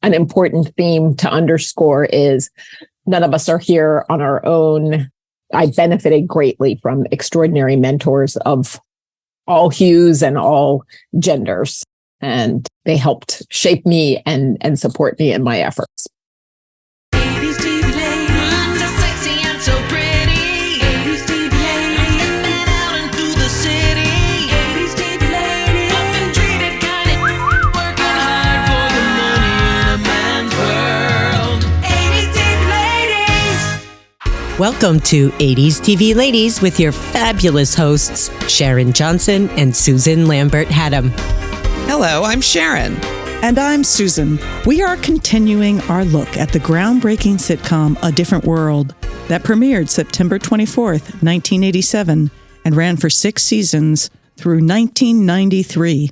an important theme to underscore is none of us are here on our own. I benefited greatly from extraordinary mentors of all hues and all genders, and they helped shape me and support me in my efforts. Welcome to 80s TV Ladies with your fabulous hosts, Sharon Johnson and Susan Lambert-Haddam. Hello, I'm Sharon. And I'm Susan. We are continuing our look at the groundbreaking sitcom A Different World that premiered September 24th, 1987, and ran for 6 seasons through 1993.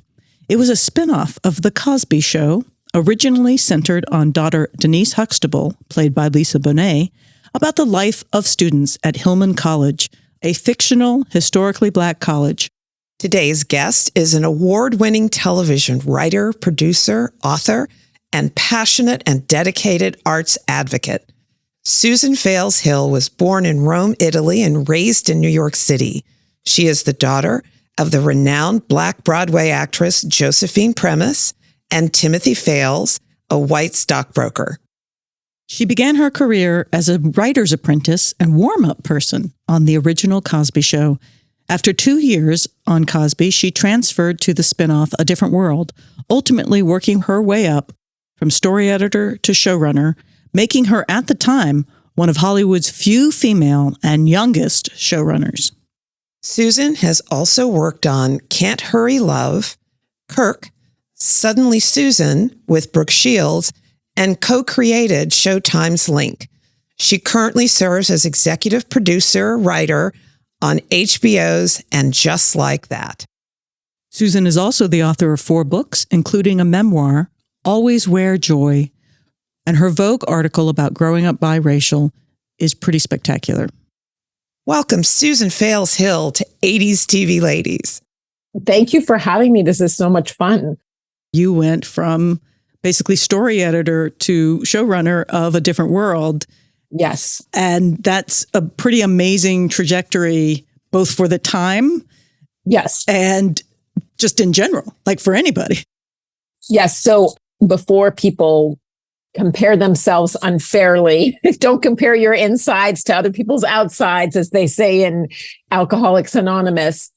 It was a spinoff of The Cosby Show, originally centered on daughter Denise Huxtable, played by Lisa+bonet, about the life of students at Hillman College, a fictional, historically Black college. Today's guest is an award-winning television writer, producer, author, and passionate and dedicated arts advocate. Susan Fales-Hill was born in Rome, Italy, and raised in New York City. She is the daughter of the renowned Black Broadway actress Josephine Premice and Timothy Fales, a white stockbroker. She began her career as a writer's apprentice and warm-up person on the original Cosby Show. After 2 years on Cosby, she transferred to the spinoff A Different World, ultimately working her way up from story editor to showrunner, making her, at the time, one of Hollywood's few female and youngest showrunners. Susan has also worked on Can't Hurry Love, Kirk, Suddenly Susan with Brooke Shields, and co-created Showtime's Link. She currently serves as executive producer, writer on HBO's And Just Like That. Susan is also the author of 4 books, including a memoir, Always Wear Joy, and her Vogue article about growing up biracial is pretty spectacular. Welcome, Susan Fales-Hill, to 80s TV Ladies. Thank you for having me. This is so much fun. You went from basically story editor to showrunner of A Different World. Yes. And that's a pretty amazing trajectory, both for the time. Yes. And just in general, like for anybody. Yes. So before people compare themselves unfairly, don't compare your insides to other people's outsides, as they say in Alcoholics Anonymous.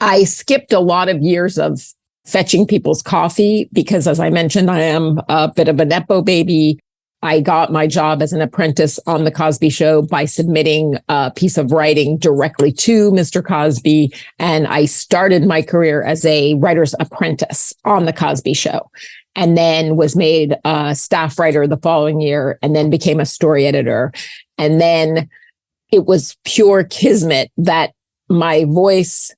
I skipped a lot of years of fetching people's coffee because, as I mentioned, I am a bit of a Nepo baby. I got my job as an apprentice on The Cosby Show by submitting a piece of writing directly to Mr. Cosby. And I started my career as a writer's apprentice on The Cosby Show, and then was made a staff writer the following year, and then became a story editor. And then it was pure kismet that my voice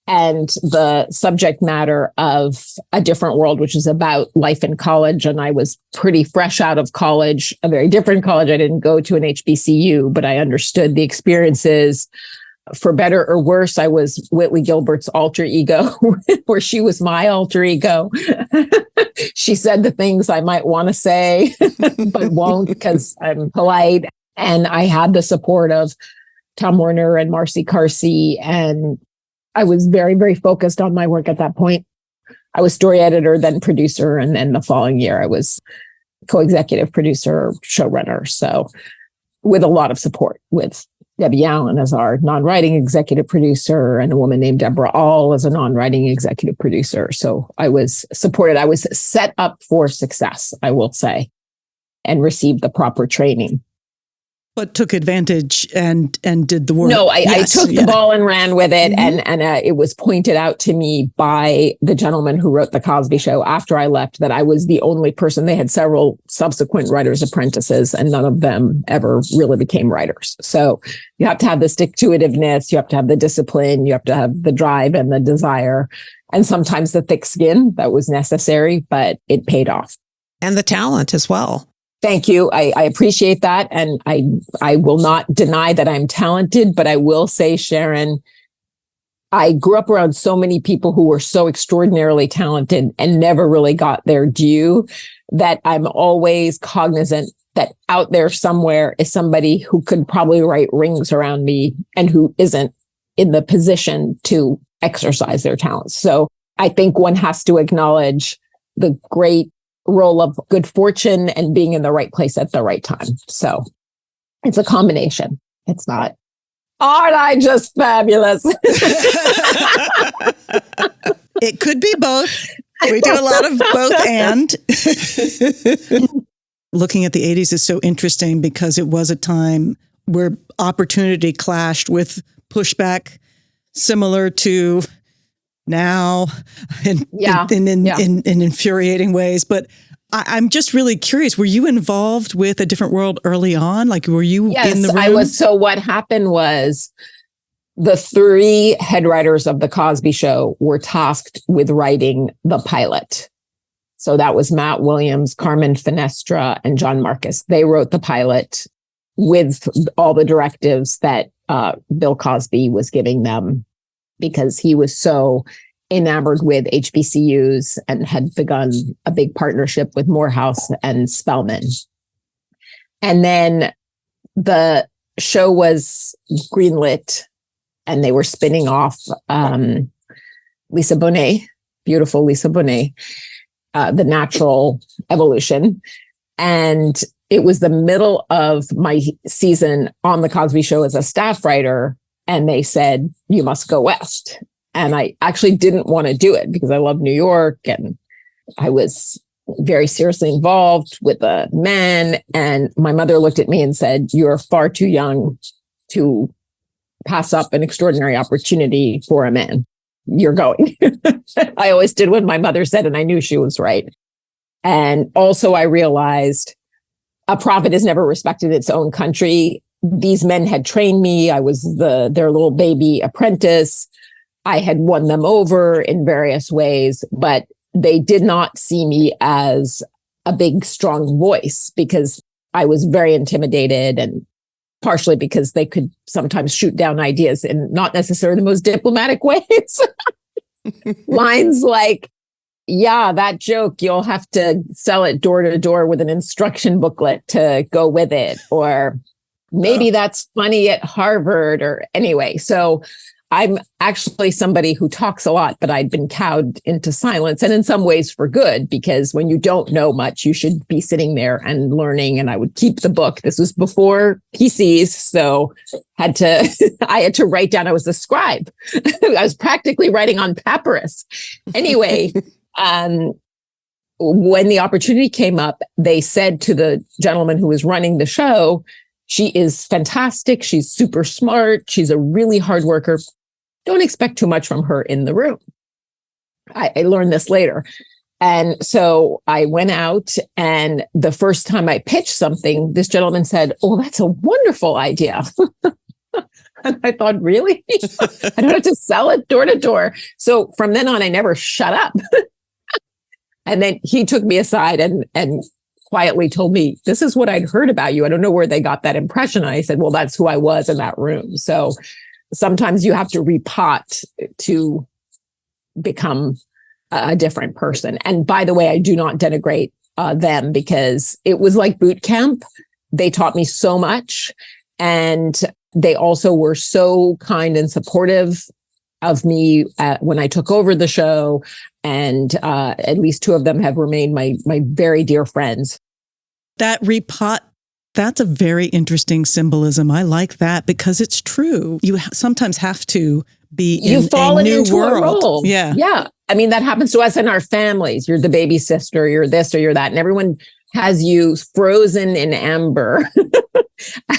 and the subject matter of A Different World, which is about life in college. And I was pretty fresh out of college, a very different college. I didn't go to an HBCU, but I understood the experiences. For better or worse, I was Whitley Gilbert's alter ego, where she was my alter ego. She said the things I might want to say, but won't because I'm polite. And I had the support of Tom Werner and Marcy Carsey, and I was very, very focused on my work at that point. I was story editor, then producer, and then the following year I was co-executive producer, showrunner. So with a lot of support, with Debbie+allen as our non-writing executive producer and a woman named Debbie+allen as a non-writing executive producer. So I was supported. I was set up for success, I will say, and received the proper training. But took advantage and did the work. No, I took the ball and ran with it. Mm-hmm. And it was pointed out to me by the gentleman who wrote The Cosby Show after I left that I was the only person. They had several subsequent writers' apprentices, and none of them ever really became writers. So you have to have the stick-to-itiveness, you have to have the discipline, you have to have the drive and the desire, and sometimes the thick skin that was necessary, but it paid off. And the talent as well. Thank you. I appreciate that. And I will not deny that I'm talented, but I will say, Sharon, I grew up around so many people who were so extraordinarily talented and never really got their due that I'm always cognizant that out there somewhere is somebody who could probably write rings around me and who isn't in the position to exercise their talents. So I think one has to acknowledge the great role of good fortune and being in the right place at the right time. So it's a combination. It's not, aren't I just fabulous? It could be both. We do a lot of both and. Looking at the 80s is so interesting because it was a time where opportunity clashed with pushback, similar to now in infuriating ways. But I'm just really curious. Were you involved with A Different World early on? Like, were you in the room? I was. So what happened was the 3 head writers of The Cosby Show were tasked with writing the pilot. So that was Matt Williams, Carmen Finestra, and John Marcus. They wrote the pilot with all the directives that Bill Cosby was giving them because he was so enamored with HBCUs and had begun a big partnership with Morehouse and Spelman. And then the show was greenlit and they were spinning off Lisa+bonet, beautiful Lisa+bonet, The Natural Evolution. And it was the middle of my season on The Cosby Show as a staff writer. And they said, you must go west. And I actually didn't want to do it because I love New York and I was very seriously involved with the men. And my mother looked at me and said, you're far too young to pass up an extraordinary opportunity for a man. You're going. I always did what my mother said, and I knew she was right. And also I realized a prophet is never respected in its own country. These men had trained me. I was their little baby apprentice. I had won them over in various ways, but they did not see me as a big, strong voice because I was very intimidated, and partially because they could sometimes shoot down ideas in not necessarily the most diplomatic ways. Lines like, yeah, that joke, you'll have to sell it door to door with an instruction booklet to go with it. Or maybe that's funny at Harvard, or anyway. So I'm actually somebody who talks a lot, but I'd been cowed into silence, and in some ways for good, because when you don't know much, you should be sitting there and learning. And I would keep the book. This was before PCs, so I had to write down. I was a scribe. I was practically writing on papyrus. Anyway, when the opportunity came up, they said to the gentleman who was running the show, she is fantastic. She's super smart. She's a really hard worker. Don't expect too much from her in the room. I learned this later. And so I went out, and the first time I pitched something, this gentleman said, oh, that's a wonderful idea. And I thought, really? I don't have to sell it door to door. So from then on, I never shut up. And then he took me aside and quietly told me, this is what I'd heard about you. I don't know where they got that impression. And I said, well, that's who I was in that room. So sometimes you have to repot to become a different person. And by the way, I do not denigrate them, because it was like boot camp. They taught me so much. And they also were so kind and supportive of me when I took over the show. And at least 2 of them have remained my very dear friends. That repot, that's a very interesting symbolism. I like that because it's true. You sometimes have to be in a new world. A role. Yeah. Yeah. I mean, that happens to us in our families. You're the baby sister, you're this or you're that. And everyone has you frozen in amber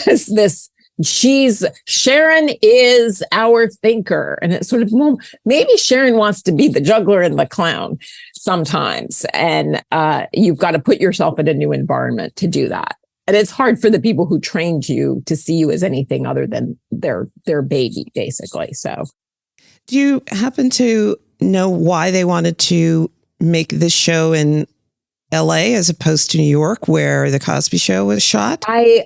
as this. Sharon is our thinker. And it's sort of, well, maybe Sharon wants to be the juggler and the clown sometimes. And you've got to put yourself in a new environment to do that. And it's hard for the people who trained you to see you as anything other than their baby, basically. So, do you happen to know why they wanted to make this show in LA as opposed to New York, where the Cosby Show was shot? I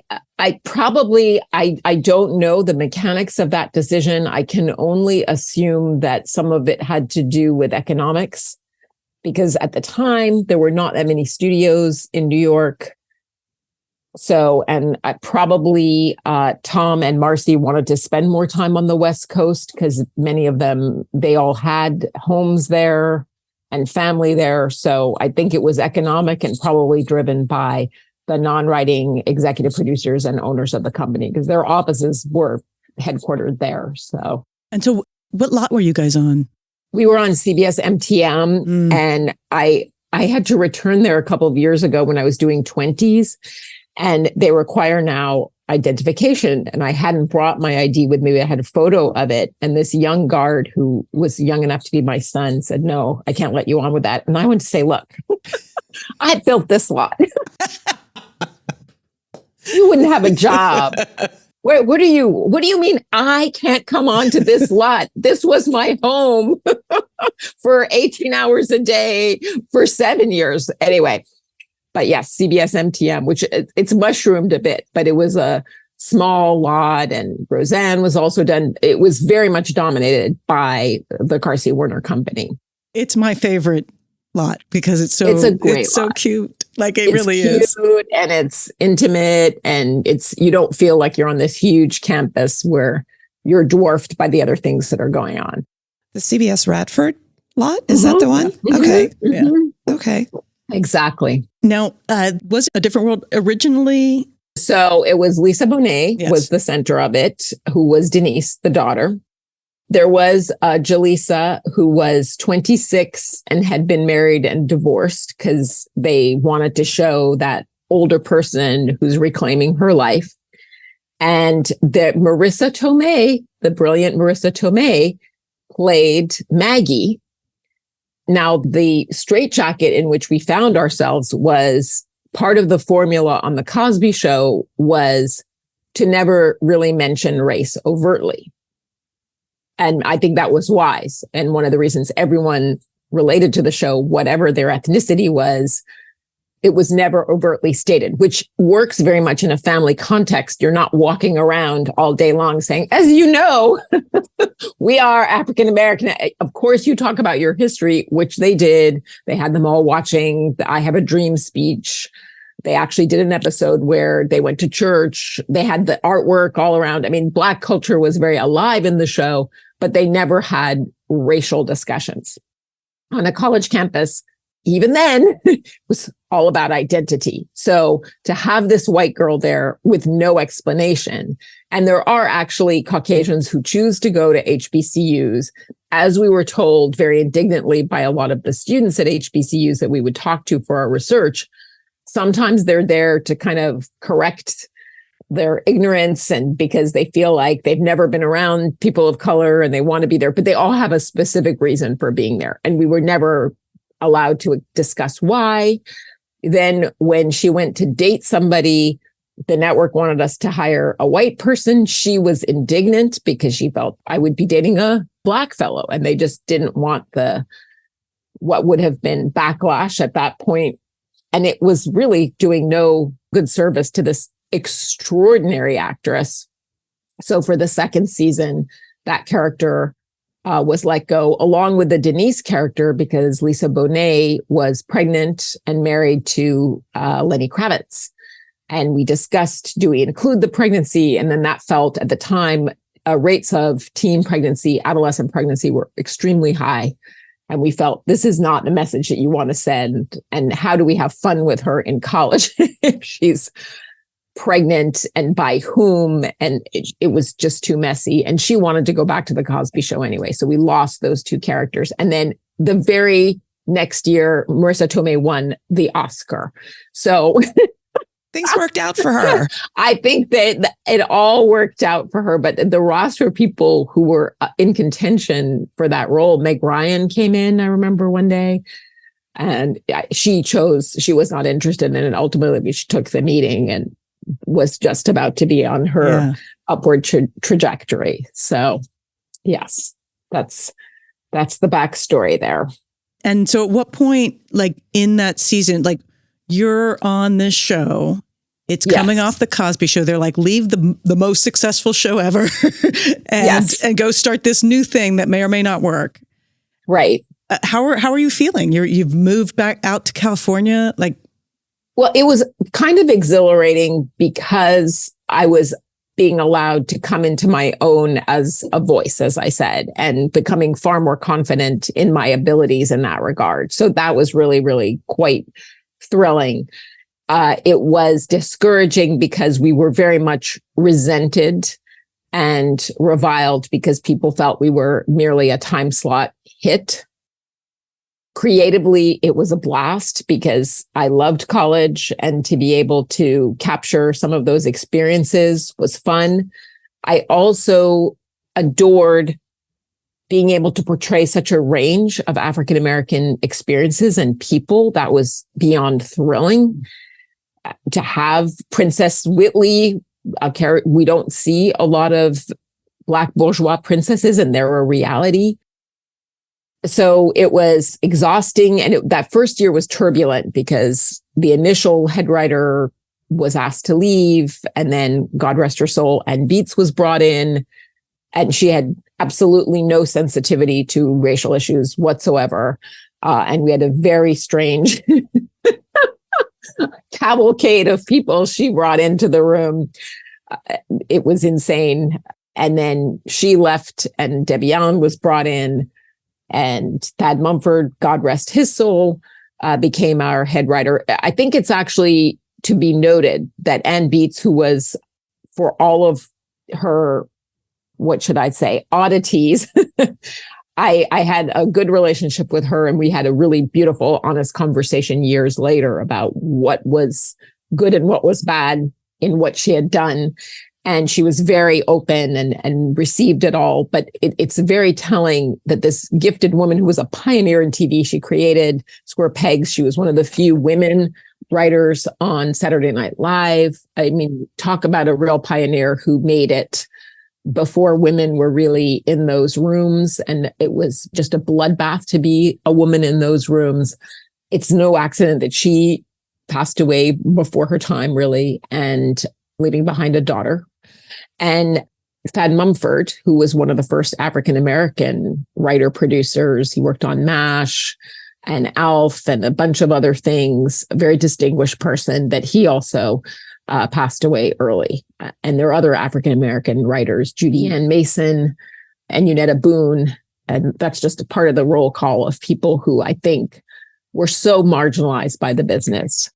don't know the mechanics of that decision. I can only assume that some of it had to do with economics, because at the time there were not that many studios in New York. So, and probably Tom and Marcy wanted to spend more time on the West Coast because many of them, they all had homes there and family there. So I think it was economic and probably driven by the non-writing executive producers and owners of the company, because their offices were headquartered there. So, and so what lot were you guys on? We were on CBS MTM, and I had to return there a couple of years ago when I was doing 20s. And they require now identification. And I hadn't brought my ID with me. I had a photo of it. And this young guard who was young enough to be my son said, "No, I can't let you on with that." And I went to say, "Look, I built this lot. You wouldn't have a job. What do you mean I can't come on to this lot? This was my home for 18 hours a day for 7 years." Anyway. But yes, CBS MTM, which it's mushroomed a bit, but it was a small lot, and Roseanne was also done. It was very much dominated by the Carsey Werner company. It's my favorite lot because it's a great lot. So cute. Like it's really is. Cute, and it's intimate, and you don't feel like you're on this huge campus where you're dwarfed by the other things that are going on. The CBS Radford lot? Is that the one? Okay. Mm-hmm. Yeah. Okay. Exactly. Now, was A Different World originally? So it was Lisa+bonet was the center of it, who was Denise, the daughter. There was Jaleesa, who was 26 and had been married and divorced because they wanted to show that older person who's reclaiming her life. And the Marissa+tomei, the brilliant Marissa+tomei, played Maggie. Now, the straitjacket in which we found ourselves was part of the formula on the Cosby Show was to never really mention race overtly. And I think that was wise. And one of the reasons everyone related to the show, whatever their ethnicity was, it was never overtly stated, which works very much in a family context. You're not walking around all day long saying, "As you know, we are African American." Of course, you talk about your history, which they did. They had them all watching the "I Have a Dream" speech. They actually did an episode where they went to church. They had the artwork all around. I mean, Black culture was very alive in the show, but they never had racial discussions. On a college campus, even then, it was all about identity. So to have this white girl there with no explanation, and there are actually Caucasians who choose to go to HBCUs, as we were told very indignantly by a lot of the students at HBCUs that we would talk to for our research, sometimes they're there to kind of correct their ignorance and because they feel like they've never been around people of color and they want to be there, but they all have a specific reason for being there. And we were never allowed to discuss why. Then when she went to date somebody, the network wanted us to hire a white person. She was indignant because she felt I would be dating a Black fellow, and they just didn't want what would have been backlash at that point. And it was really doing no good service to this extraordinary actress. So for the second season, that character was let go along with the Denise character because Lisa+bonet was pregnant and married to Lenny Kravitz. And we discussed, do we include the pregnancy? And then that felt at the time, rates of teen pregnancy, adolescent pregnancy were extremely high. And we felt this is not a message that you want to send. And how do we have fun with her in college if she's pregnant and by whom? And it was just too messy. And she wanted to go back to the Cosby Show anyway. So we lost those two characters. And then the very next year, Marissa+tomei won the Oscar. So things worked out for her. I think that it all worked out for her, but the roster of people who were in contention for that role, Meg Ryan came in, I remember one day, and she was not interested in it. Ultimately, she took the meeting and was just about to be on her upward trajectory. So yes, that's the backstory there. And so at what point, like in that season, like you're on this show. It's Yes. coming off the Cosby Show. They're like, leave the most successful show ever and go start this new thing that may or may not work. Right. How are you feeling? You've moved back out to California? Well, it was kind of exhilarating because I was being allowed to come into my own as a voice, as I said, and becoming far more confident in my abilities in that regard. So that was really, really quite thrilling. It was discouraging because we were very much resented and reviled because people felt we were merely a time slot hit. Creatively, it was a blast because I loved college, and to be able to capture some of those experiences was fun. I also adored being able to portray such a range of African-American experiences and people. That was beyond thrilling. To have Princess Whitley, we don't see a lot of Black bourgeois princesses, and they're a reality. So it was exhausting. And that first year was turbulent because the initial head writer was asked to leave. And then, God rest her soul, Ann Beatts was brought in. And she had absolutely no sensitivity to racial issues whatsoever. And we had a very strange cavalcade of people she brought into the room. It was insane. And then she left, and Debbie+allen was brought in. And Thad Mumford, God rest his soul, became our head writer. I think it's actually to be noted that Ann Beatts, who was, for all of her, what should I say, oddities, I had a good relationship with her, and we had a really beautiful, honest conversation years later about what was good and what was bad in what she had done. And she was very open and received it all. But it's very telling that this gifted woman who was a pioneer in TV, she created Square Pegs. She was one of the few women writers on Saturday Night Live. I mean, talk about a real pioneer who made it before women were really in those rooms. And it was just a bloodbath to be a woman in those rooms. It's no accident that she passed away before her time, really, and leaving behind a daughter. And Thad Mumford, who was one of the first African-American writer-producers, he worked on MASH and ALF and a bunch of other things, a very distinguished person, that he also passed away early. And there are other African-American writers, Judy Ann Mason and Unetta Boone. And that's just a part of the roll call of people who I think were so marginalized by the business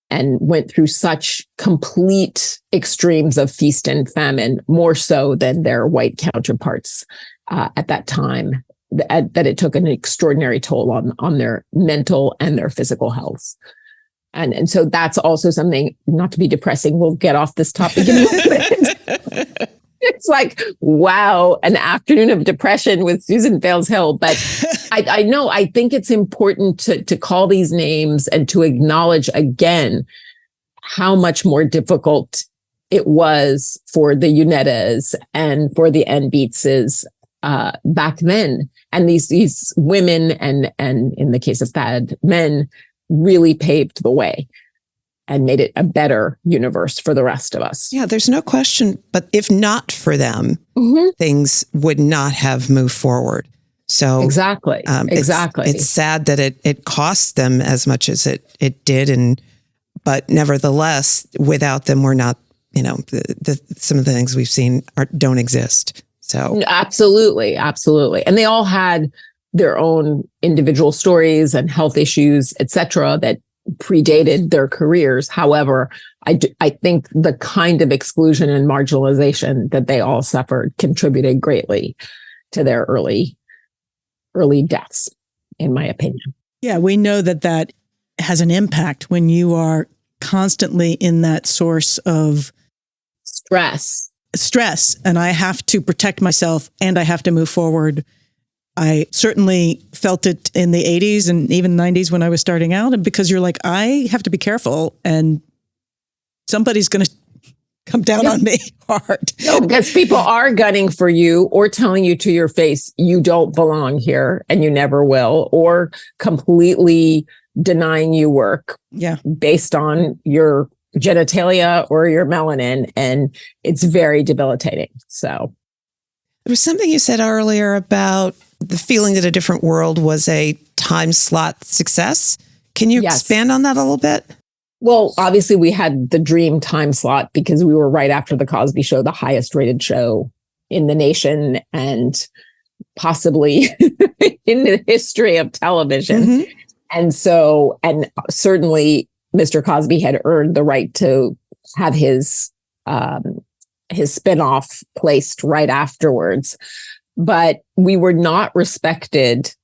and went through such complete extremes of feast and famine, more so than their white counterparts at that time, that it took an extraordinary toll on their mental and their physical health. And so that's also something, not to be depressing, we'll get off this topic in a minute. It's like, wow, an afternoon of depression with Susan Fales-Hill. But I know, I think it's important to call these names and to acknowledge again how much more difficult it was for the Unettas and for the Ann Beatses back then. And these women and in the case of Thad, men really paved the way and made it a better universe for the rest of us. Yeah, there's no question. But if not for them, things would not have moved forward. So exactly. It's sad that it cost them as much as it did, but nevertheless, without them, we're not. Some of the things we've seen don't exist. So absolutely, and they all had their own individual stories and health issues, etc., that predated their careers. However, I think the kind of exclusion and marginalization that they all suffered contributed greatly to their early deaths, in my opinion. Yeah, we know that has an impact when you are constantly in that source of stress, and I have to protect myself and I have to move forward. I certainly felt it in the 80s and even 90s when I was starting out. And because you're like, I have to be careful and somebody's going to come down on me hard. No, because people are gunning for you or telling you to your face, you don't belong here and you never will, or completely denying you work based on your genitalia or your melanin. And it's very debilitating. So there was something you said earlier about the feeling that A Different World was a time slot success. Can you expand on that a little bit? Well, obviously we had the dream time slot because we were right after the Cosby Show, the highest rated show in the nation and possibly in the history of television. Mm-hmm. And so, and certainly Mr. Cosby had earned the right to have his spinoff placed right afterwards. But we were not respected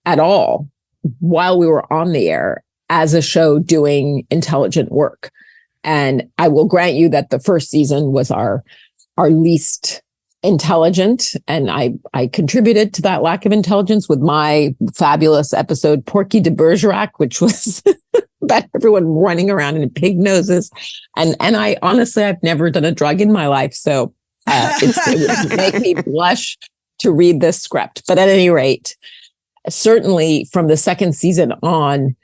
at all while we were on the air as a show doing intelligent work. And I will grant you that the first season was our least intelligent. And I contributed to that lack of intelligence with my fabulous episode, Porky de Bergerac, which was about everyone running around in pig noses. And I honestly, I've never done a drug in my life. So it would make me blush to read this script. But at any rate, certainly from the second season on,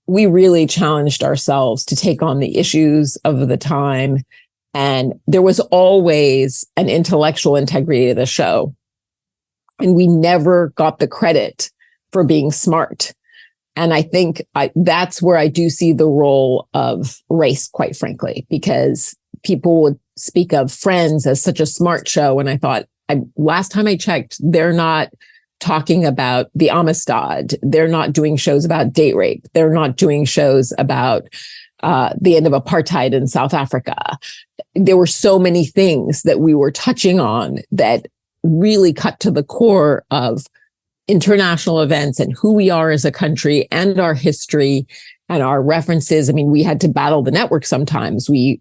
we really challenged ourselves to take on the issues of the time. And there was always an intellectual integrity to the show. And we never got the credit for being smart. And I think that's where I do see the role of race, quite frankly, because people would speak of Friends as such a smart show. And I thought, last time I checked, they're not talking about the Amistad. They're not doing shows about date rape. They're not doing shows about the end of apartheid in South Africa. There were so many things that we were touching on that really cut to the core of international events and who we are as a country and our history and our references. I mean, we had to battle the network sometimes. We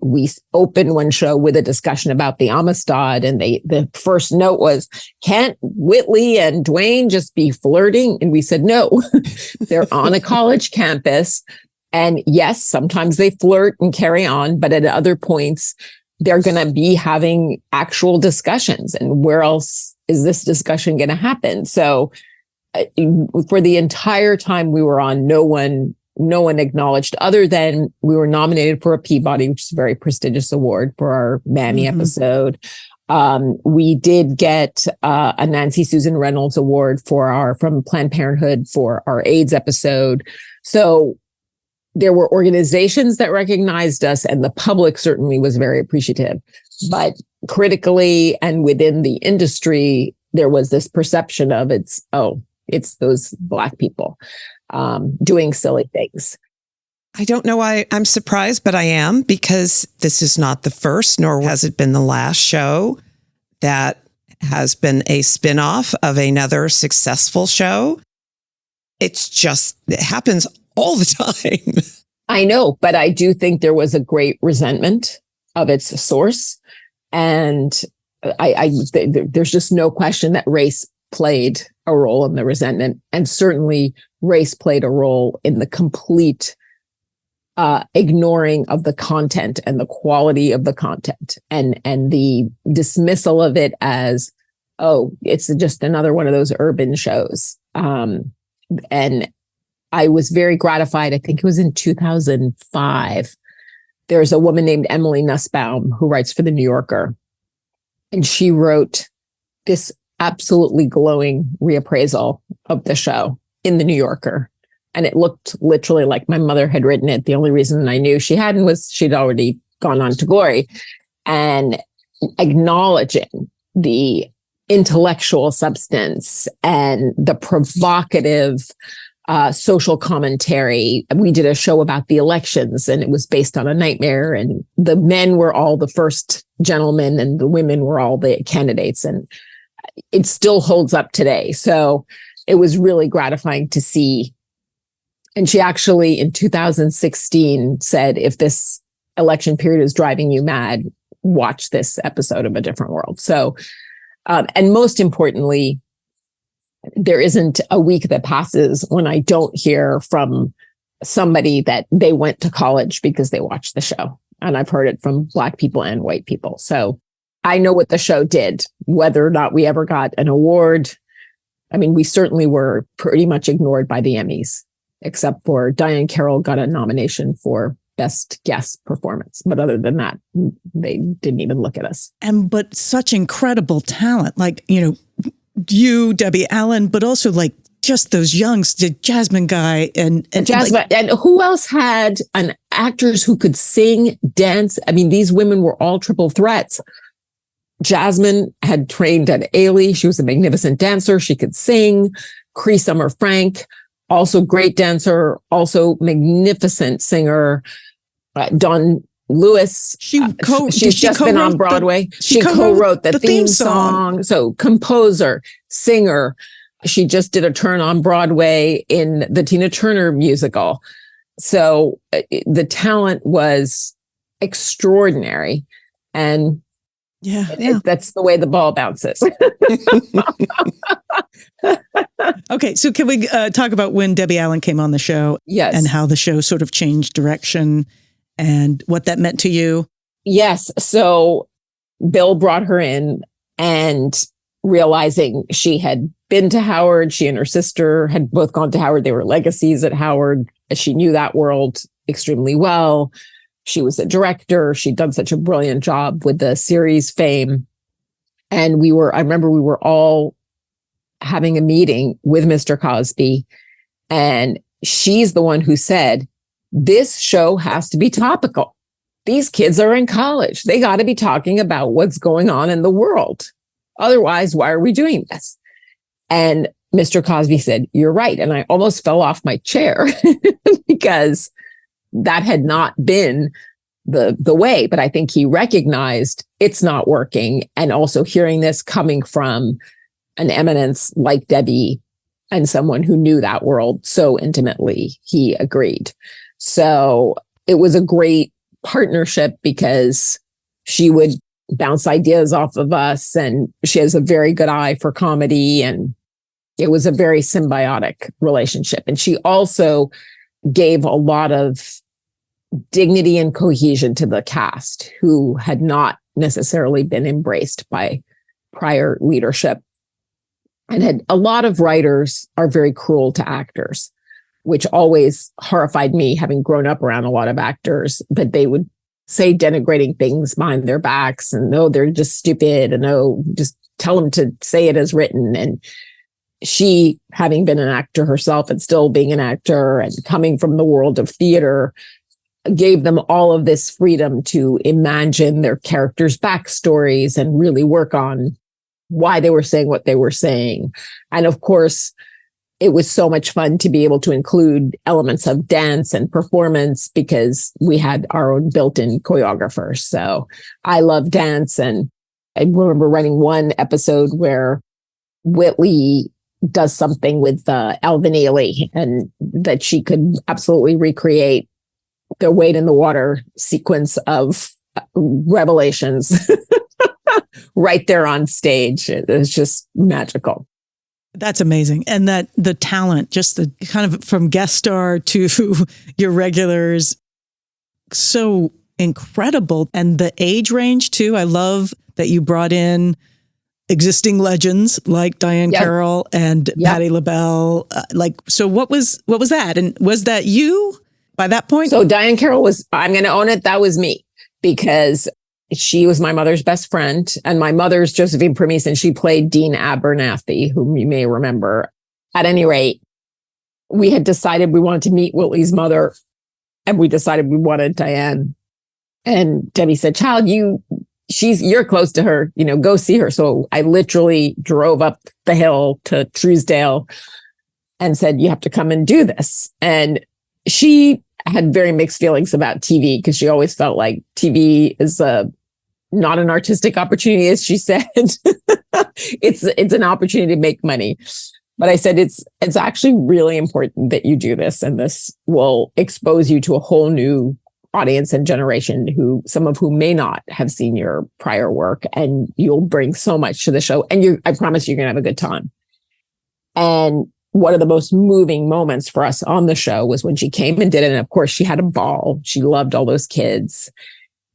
opened one show with a discussion about the Amistad, and the first note was, can't Whitley and Dwayne just be flirting? And we said, no, they're on a college campus. And yes, sometimes they flirt and carry on, but at other points, they're going to be having actual discussions. And where else is this discussion going to happen? So for the entire time we were on, no one acknowledged, other than we were nominated for a Peabody, which is a very prestigious award for our Mammy episode. We did get a Nancy Susan Reynolds Award from Planned Parenthood for our AIDS episode. So there were organizations that recognized us, and the public certainly was very appreciative. But critically and within the industry, there was this perception of it's those Black people doing silly things. I don't know why I'm surprised, but I am, because this is not the first, nor has it been the last show that has been a spinoff of another successful show. It happens all the time. I know, but I do think there was a great resentment of its source. And there's just no question that race played a role in the resentment. And certainly race played a role in the complete ignoring of the content and the quality of the content and the dismissal of it as, oh, it's just another one of those urban shows. And I was very gratified. I think it was in 2005. There's a woman named Emily Nussbaum who writes for The New Yorker. And she wrote this absolutely glowing reappraisal of the show in The New Yorker. And it looked literally like my mother had written it. The only reason I knew she hadn't was she'd already gone on to glory. And acknowledging the intellectual substance and the provocative social commentary. We did a show about the elections, and it was based on a nightmare, and the men were all the first gentlemen and the women were all the candidates, and it still holds up today. So it was really gratifying to see. And she actually in 2016 said, if this election period is driving you mad, watch this episode of A Different World. So, and most importantly, there isn't a week that passes when I don't hear from somebody that they went to college because they watched the show. And I've heard it from Black people and white people. So I know what the show did, whether or not we ever got an award. I mean, we certainly were pretty much ignored by the Emmys, except for Diahann+carroll got a nomination for Best Guest Performance. But other than that, they didn't even look at us. But such incredible talent, like, you, Debbie+allen, but also like just those youngs, the Jasmine+guy and Jasmine. And who else had actors who could sing, dance? I mean, these women were all triple threats. Jasmine had trained at A+. She was a magnificent dancer. She could sing. Cree Summer Frank, also great dancer, also magnificent singer. Dawn+lewis. She's just been on Broadway. She co-wrote the theme song. So composer, singer. She just did a turn on Broadway in the Tina Turner musical. So the talent was extraordinary. And that's the way the ball bounces. Okay, so can we talk about when Debbie+allen came on the show? Yes. And how the show sort of changed direction and what that meant to you? Yes. So Bill brought her in, and realizing she had been to Howard, she and her sister had both gone to Howard. They were legacies at Howard. She knew that world extremely well. She was a director. She'd done such a brilliant job with the series Fame. And I remember we were all having a meeting with Mr. Cosby, and she's the one who said, this show has to be topical. These kids are in college. They got to be talking about what's going on in the world. Otherwise, why are we doing this? And Mr. Cosby said, you're right. And I almost fell off my chair because that had not been the way. But I think he recognized it's not working. And also hearing this coming from an eminence like Debbie and someone who knew that world so intimately, he agreed. So it was a great partnership because she would bounce ideas off of us, and she has a very good eye for comedy, and it was a very symbiotic relationship. And she also gave a lot of dignity and cohesion to the cast who had not necessarily been embraced by prior leadership. And a lot of writers are very cruel to actors, which always horrified me, having grown up around a lot of actors, but they would say denigrating things behind their backs, and they're just stupid, and just tell them to say it as written. And she, having been an actor herself and still being an actor and coming from the world of theater, gave them all of this freedom to imagine their characters' backstories and really work on why they were saying what they were saying. And of course, it was so much fun to be able to include elements of dance and performance because we had our own built-in choreographers. So I love dance. And I remember writing one episode where Whitley does something with Alvin Ailey, and that she could absolutely recreate the Wade in the Water sequence of Revelations right there on stage. It was just magical. That's amazing. And that the talent, just the kind of from guest star to your regulars, so incredible. And the age range too. I love that you brought in existing legends like Diahann+carroll and Patti LaBelle. So what was that? And was that you by that point? So Diahann+carroll I'm going to own it. That was me, because she was my mother's best friend, and my mother's Josephine Premice, and she played Dean Abernathy, whom you may remember. At any rate, we had decided we wanted to meet Whitley's mother, and we decided we wanted Diahann. And Debbie said, child, you're close to her, go see her. So I literally drove up the hill to Truesdale and said, you have to come and do this. And she had very mixed feelings about TV, because she always felt like TV is not an artistic opportunity, as she said. It's an opportunity to make money. But I said, it's actually really important that you do this, and this will expose you to a whole new audience and generation, some of whom may not have seen your prior work, and you'll bring so much to the show, and I promise you're going to have a good time. And one of the most moving moments for us on the show was when she came and did it. And of course, she had a ball. She loved all those kids.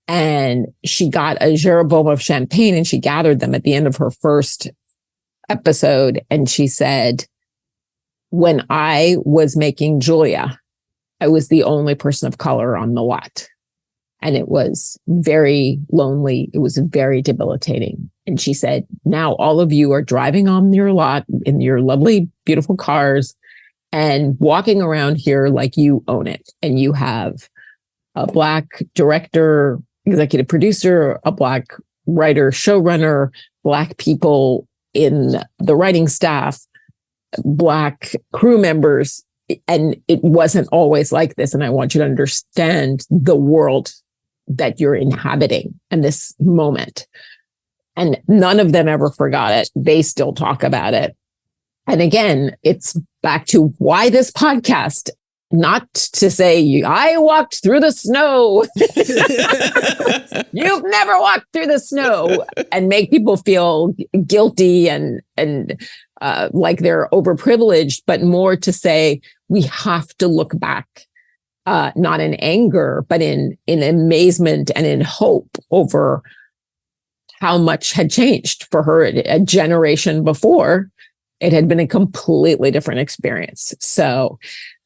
And she got a Jeroboam of champagne and she gathered them at the end of her first episode. And she said, when I was making Julia, I was the only person of color on the lot. And it was very lonely. It was very debilitating. And she said, now all of you are driving on your lot in your lovely, beautiful cars and walking around here like you own it. And you have a Black director, executive producer, a Black writer, showrunner, Black people in the writing staff, Black crew members. And it wasn't always like this. And I want you to understand the world that you're inhabiting in this moment. And none of them ever forgot it. They still talk about it. And again, it's back to why this podcast, not to say, I walked through the snow. You've never walked through the snow, and make people feel guilty and like they're overprivileged, but more to say, we have to look back, not in anger, but in amazement and in hope over how much had changed for her. A generation before, it had been a completely different experience. So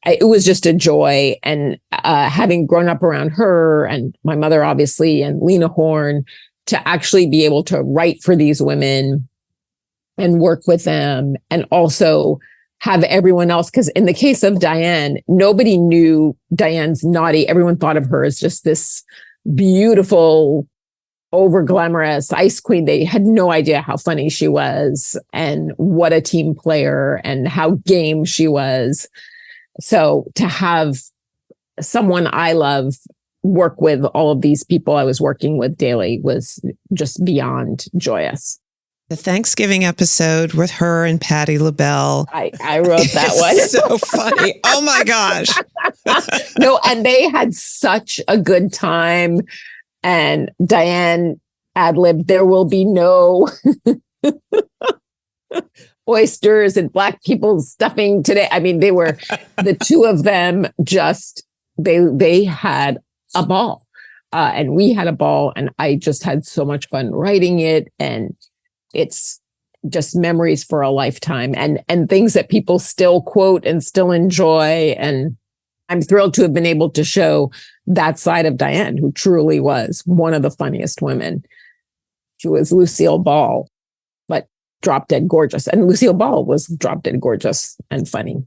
it was just a joy. And having grown up around her and my mother, obviously, and Lena Horne, to actually be able to write for these women and work with them, and also have everyone else. Because in the case of Diahann, nobody knew Diahann's naughty. Everyone thought of her as just this beautiful, over glamorous ice queen. They had no idea how funny she was and what a team player and how game she was. So to have someone I love work with all of these people I was working with daily was just beyond joyous. The Thanksgiving episode with her and Patti LaBelle. I wrote that one. So funny. Oh my gosh. No, and they had such a good time. And Diahann ad-libbed, there will be no oysters and Black people stuffing today. I mean, they were, the two of them just, they had a ball. And we had a ball, and I just had so much fun writing it. And it's just memories for a lifetime, and things that people still quote and still enjoy. And I'm thrilled to have been able to show that side of Diahann, who truly was one of the funniest women. She was Lucille Ball, but drop dead gorgeous. And Lucille Ball was drop dead gorgeous and funny.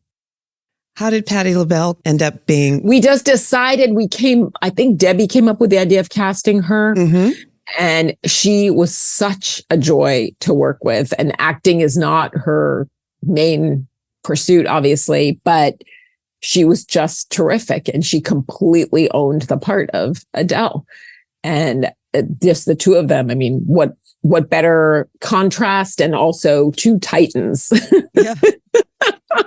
How did Patti LaBelle end up being? We just decided I think Debbie came up with the idea of casting her. Mm-hmm. And she was such a joy to work with. And acting is not her main pursuit, obviously, but she was just terrific. And she completely owned the part of Adele. And just the two of them, I mean, what better contrast, and also two titans. Yeah.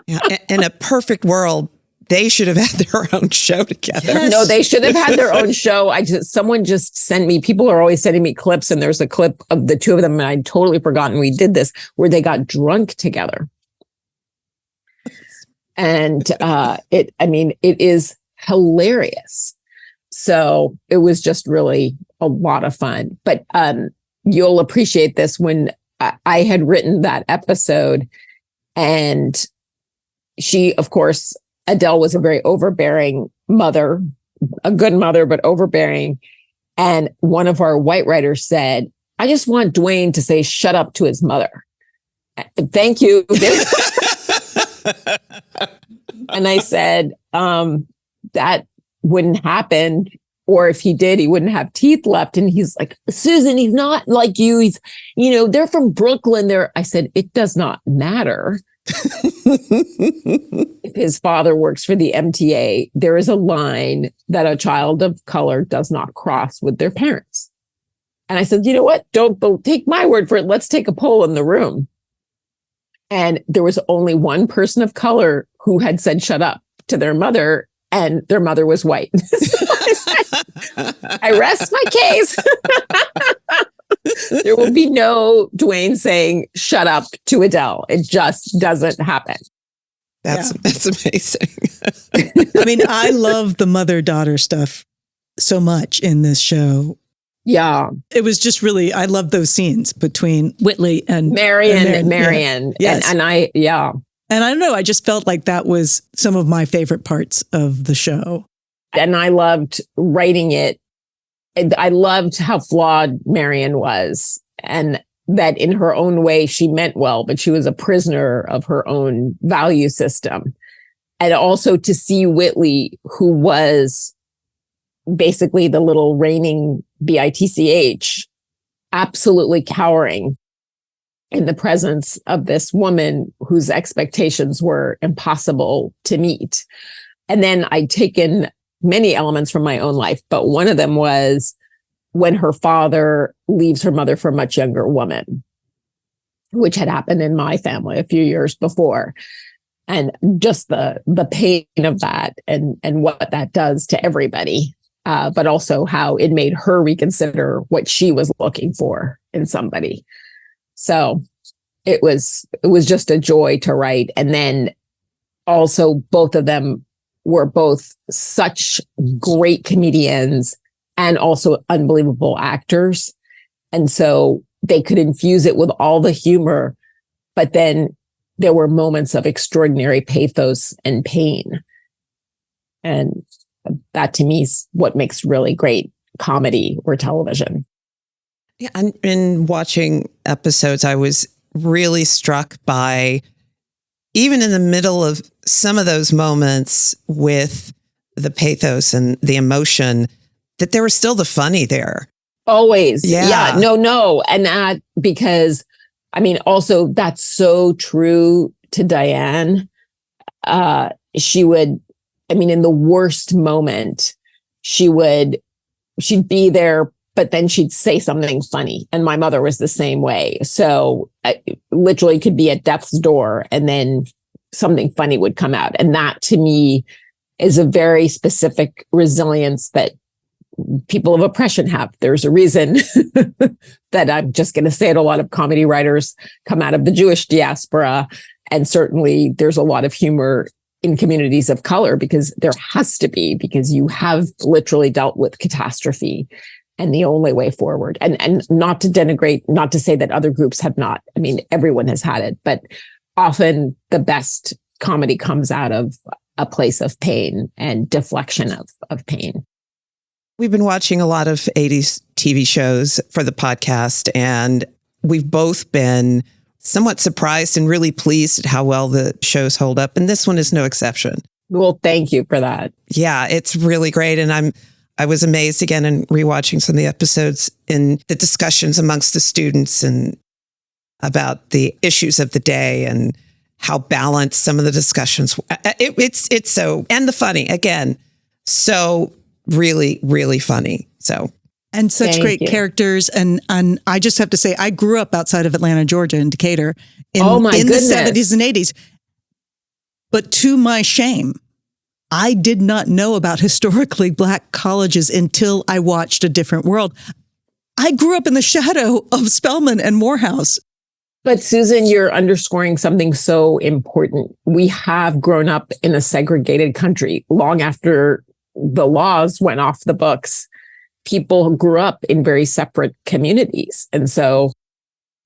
Yeah. In a perfect world, they should have had their own show together. Yes. No, they should have had their own show. Someone just sent me, people are always sending me clips, and there's a clip of the two of them, and I'd totally forgotten we did this, where they got drunk together. And it is hilarious. So it was just really a lot of fun. But you'll appreciate this. When I had written that episode, and she, of course, Adele was a very overbearing mother, a good mother, but overbearing. And one of our white writers said, I just want Dwayne to say, shut up to his mother. Thank you. And I said, that wouldn't happen. Or if he did, he wouldn't have teeth left. And he's like, Susan, he's not like you. He's, they're from Brooklyn. I said, it does not matter. If his father works for the MTA, there is a line that a child of color does not cross with their parents. And I said, you know what? Don't take my word for it. Let's take a poll in the room. And there was only one person of color who had said, shut up to their mother, and their mother was white. So I rest my case. There will be no Dwayne saying, shut up to Adele. It just doesn't happen. That's amazing. I mean, I love the mother-daughter stuff so much in this show. Yeah. It was just really, I love those scenes between Whitley and Marion. Yes. And I, yeah. And I don't know, I just felt like that was some of my favorite parts of the show. And I loved writing it. I loved how flawed Marion was, and that in her own way, she meant well, but she was a prisoner of her own value system. And also to see Whitley, who was basically the little reigning bitch, absolutely cowering in the presence of this woman whose expectations were impossible to meet. And then I'd taken many elements from my own life, but one of them was when her father leaves her mother for a much younger woman, which had happened in my family a few years before. And just the pain of that and what that does to everybody, but also how it made her reconsider what she was looking for in somebody. So it was just a joy to write. And then also both of them were both such great comedians and also unbelievable actors. And so they could infuse it with all the humor, but then there were moments of extraordinary pathos and pain. And that to me is what makes really great comedy or television. Yeah, and in watching episodes, I was really struck by, even in the middle of some of those moments with the pathos and the emotion, that there was still the funny there. Always. Yeah. No. And that, because I mean, also that's so true to Diahann. She would, I mean, in the worst moment, she'd be there, but then she'd say something funny. And my mother was the same way. So I literally could be at death's door and then something funny would come out. And that to me is a very specific resilience that people of oppression have. There's a reason that I'm just going to say it. A lot of comedy writers come out of the Jewish diaspora. And certainly there's a lot of humor in communities of color because there has to be, because you have literally dealt with catastrophe and the only way forward. And not to denigrate, not to say that other groups have not. I mean, everyone has had it, but often the best comedy comes out of a place of pain and deflection of pain. We've been watching a lot of 80s TV shows for the podcast, and we've both been somewhat surprised and really pleased at how well the shows hold up. And this one is no exception. Well, thank you for that. Yeah, it's really great. And I was amazed again in rewatching some of the episodes in the discussions amongst the students and about the issues of the day and how balanced some of the discussions. It's so, and the funny again, so really, really funny. So. And such Thank great you. characters. And I just have to say, I grew up outside of Atlanta, Georgia, in Decatur in the goodness. 70s and 80s. But to my shame, I did not know about historically Black colleges until I watched A Different World. I grew up in the shadow of Spelman and Morehouse. But Susan, you're underscoring something so important. We have grown up in a segregated country long after the laws went off the books. People grew up in very separate communities. And so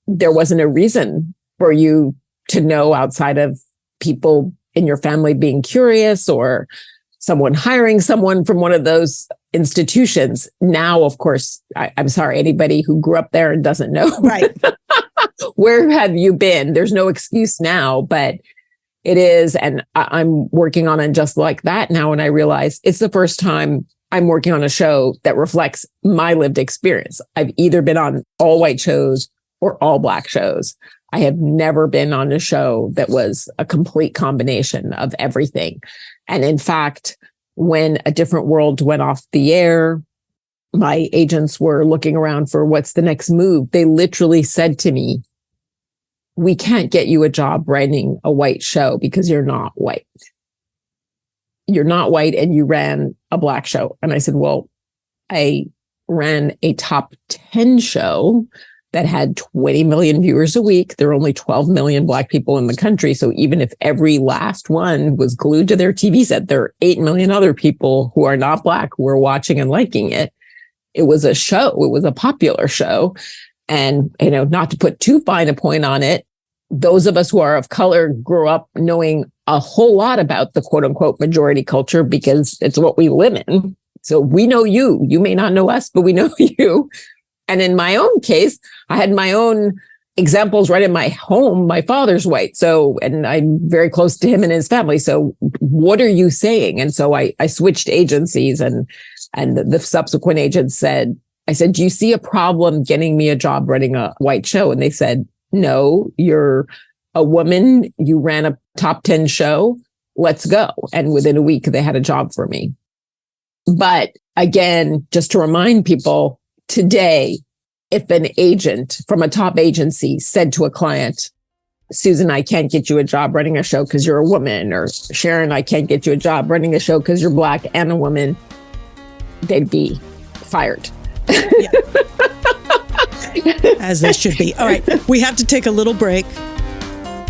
there wasn't a reason for you to know outside of people in your family being curious or someone hiring someone from one of those institutions. Now, of course, I'm sorry, anybody who grew up there and doesn't know. Right. Where have you been? There's no excuse now, but it is. And I'm working on it just like that now. And I realize it's the first time I'm working on a show that reflects my lived experience. I've either been on all white shows or all Black shows. I have never been on a show that was a complete combination of everything. And in fact, when A Different World went off the air, my agents were looking around for what's the next move. They literally said to me, "We can't get you a job writing a white show because you're not white. You're not white and you ran a Black show." And I said, well, I ran a top 10 show that had 20 million viewers a week. There are only 12 million Black people in the country. So even if every last one was glued to their TV set, there are 8 million other people who are not Black who are watching and liking it. it was a show. It was a popular show. And, not to put too fine a point on it, those of us who are of color grew up knowing a whole lot about the quote unquote majority culture because it's what we live in. So we know you. You may not know us, but we know you. And in my own case, I had my own examples right in my home. My father's white. And I'm very close to him and his family. So what are you saying? And so I switched agencies and the subsequent agent I said, do you see a problem getting me a job running a white show? And they said, no, you're a woman. You ran a top 10 show. Let's go. And within a week, they had a job for me. But again, just to remind people, today, if an agent from a top agency said to a client, Susan, I can't get you a job running a show because you're a woman, or Sharon, I can't get you a job running a show because you're Black and a woman, they'd be fired. Yeah. As they should be. All right. We have to take a little break.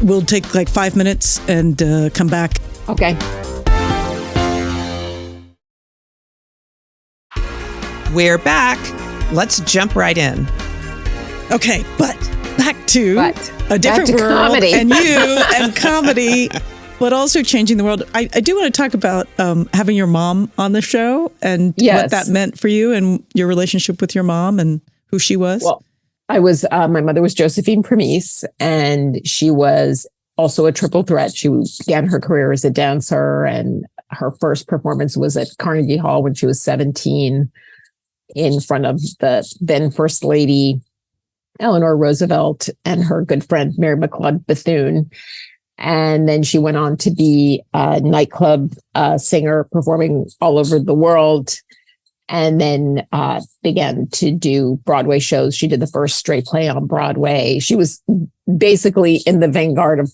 We'll take like 5 minutes and come back. Okay. We're back. Let's jump right in. Okay, but back to A Different World comedy. And you and comedy, but also changing the world. I do want to talk about having your mom on the show and what that meant for you and your relationship with your mom and who she was. Well, my mother was Josephine Premice, and she was also a triple threat. She began her career as a dancer, and her first performance was at Carnegie Hall when she was 17 in front of the then First Lady, Eleanor Roosevelt, and her good friend, Mary McLeod Bethune. And then she went on to be a nightclub singer performing all over the world, and then began to do Broadway shows. She did the first straight play on Broadway. She was basically in the vanguard of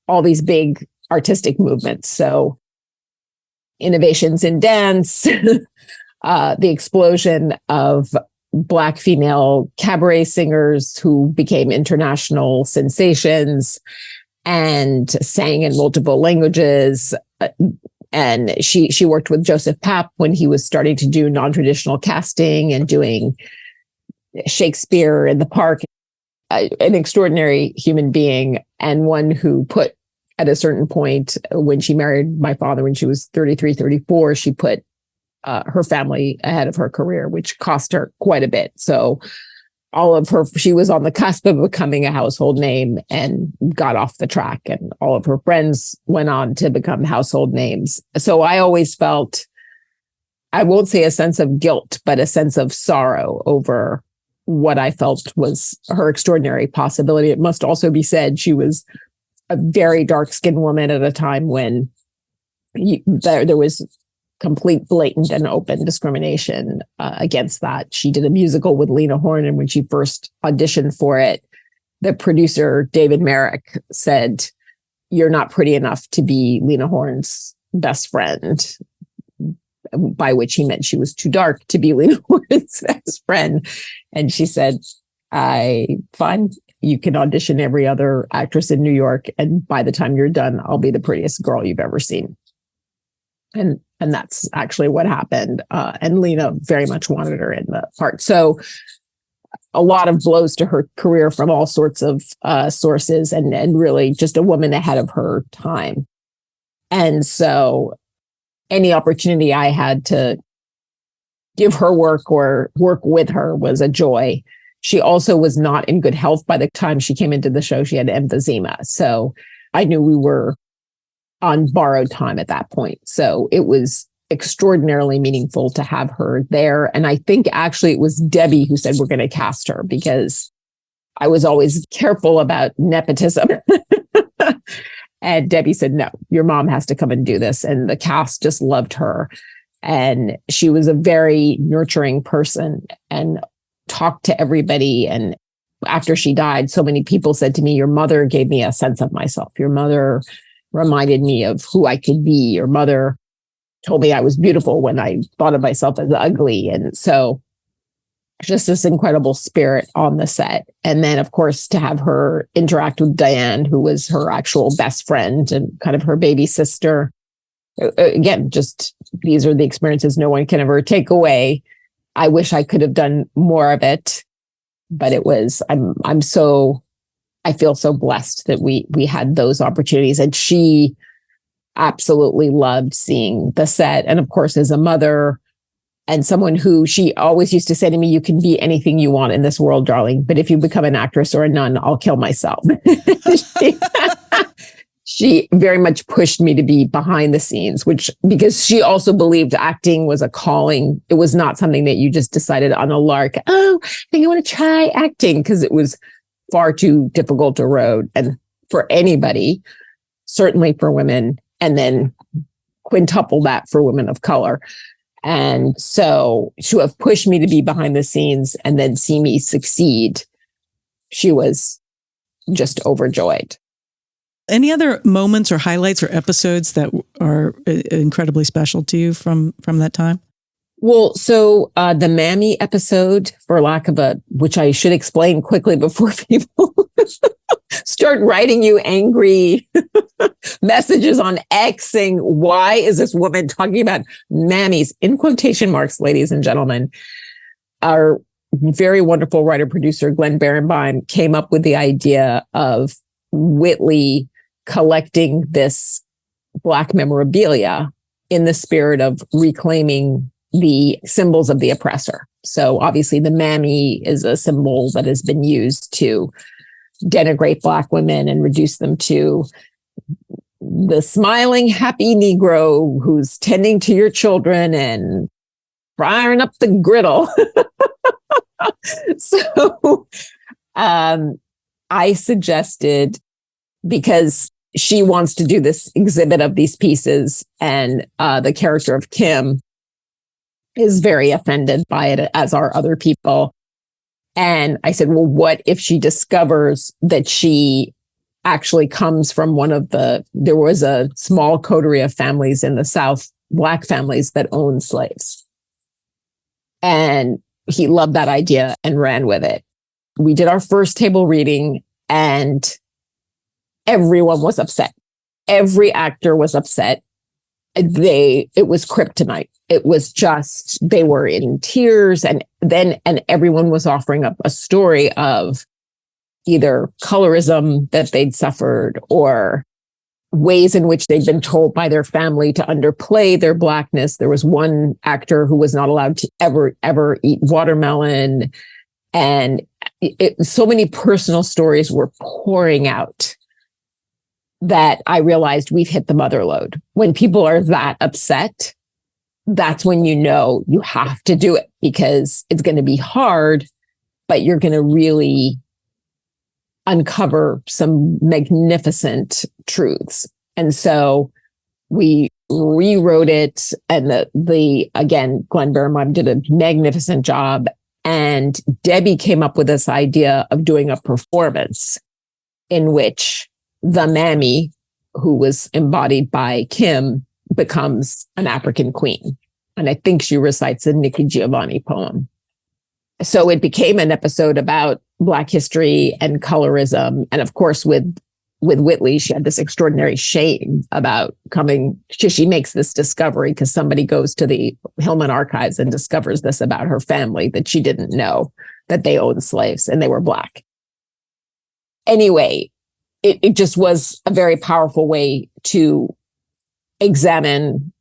all these big artistic movements. So innovations in dance, the explosion of Black female cabaret singers who became international sensations and sang in multiple languages. And she worked with Joseph Papp when he was starting to do non-traditional casting and doing Shakespeare in the Park. An extraordinary human being, and one who put, at a certain point, when she married my father when she was 33, 34, she put her family ahead of her career, which cost her quite a bit. So she was on the cusp of becoming a household name and got off the track, and all of her friends went on to become household names. So I always felt, I won't say a sense of guilt, but a sense of sorrow over what I felt was her extraordinary possibility. It must also be said she was a very dark-skinned woman at a time when there was complete, blatant, and open discrimination against that. She did a musical with Lena Horne, and when she first auditioned for it, the producer, David Merrick, said, "You're not pretty enough to be Lena Horne's best friend," by which he meant she was too dark to be Lena Horne's best friend. And she said, fine, you can audition every other actress in New York, and by the time you're done, I'll be the prettiest girl you've ever seen. And that's actually what happened. And Lena very much wanted her in the part. So a lot of blows to her career from all sorts of sources, and really just a woman ahead of her time. And so any opportunity I had to give her work or work with her was a joy. She also was not in good health by the time she came into the show. She had emphysema. So I knew we were on borrowed time at that point. So it was extraordinarily meaningful to have her there. And I think actually it was Debbie who said, we're going to cast her, because I was always careful about nepotism. And Debbie said, no, your mom has to come and do this. And the cast just loved her. And she was a very nurturing person and talked to everybody. And after she died, so many people said to me, your mother gave me a sense of myself. Your mother reminded me of who I could be. Your mother told me I was beautiful when I thought of myself as ugly. And so just this incredible spirit on the set. And then, of course, to have her interact with Diahann, who was her actual best friend and kind of her baby sister. Again, just these are the experiences no one can ever take away. I wish I could have done more of it, but it was, I feel so blessed that we had those opportunities. And she absolutely loved seeing the set. And of course, as a mother and someone who, she always used to say to me, you can be anything you want in this world, darling, but if you become an actress or a nun, I'll kill myself. She very much pushed me to be behind the scenes, because she also believed acting was a calling. It was not something that you just decided on a lark. Oh, I think I want to try acting, because it was far too difficult a road. And for anybody, certainly for women, and then quintuple that for women of color. And so to have pushed me to be behind the scenes and then see me succeed, she was just overjoyed. Any other moments or highlights or episodes that are incredibly special to you from that time? Well, so the Mammy episode, for lack of which I should explain quickly before people start writing you angry messages on X saying, why is this woman talking about mammies? In quotation marks, ladies and gentlemen. Our very wonderful writer-producer, Glenn Berenbaum, came up with the idea of Whitley collecting this Black memorabilia in the spirit of reclaiming the symbols of the oppressor. So obviously the mammy is a symbol that has been used to denigrate Black women and reduce them to the smiling, happy Negro who's tending to your children and firing up the griddle. So I suggested, because she wants to do this exhibit of these pieces, and the character of Kim is very offended by it, as are other people. And I said, well, what if she discovers that she actually comes from there was a small coterie of families in the South, Black families that owned slaves. And he loved that idea and ran with it. We did our first table reading and everyone was upset. Every actor was upset. It was kryptonite. It was just, they were in tears, and everyone was offering up a story of either colorism that they'd suffered or ways in which they'd been told by their family to underplay their Blackness. There was one actor who was not allowed to ever eat watermelon. And so many personal stories were pouring out that I realized we've hit the mother lode. When people are that upset, that's when you know you have to do it, because it's going to be hard, but you're going to really uncover some magnificent truths. And so we rewrote it, and again, Glenn Berenbaum did a magnificent job. And Debbie came up with this idea of doing a performance in which the mammy, who was embodied by Kim, becomes an African queen. And I think she recites a Nikki Giovanni poem. So it became an episode about Black history and colorism. And of course, with Whitley, she had this extraordinary shame about she makes this discovery because somebody goes to the Hillman archives and discovers this about her family, that she didn't know that they owned slaves and they were Black. Anyway, it just was a very powerful way to examine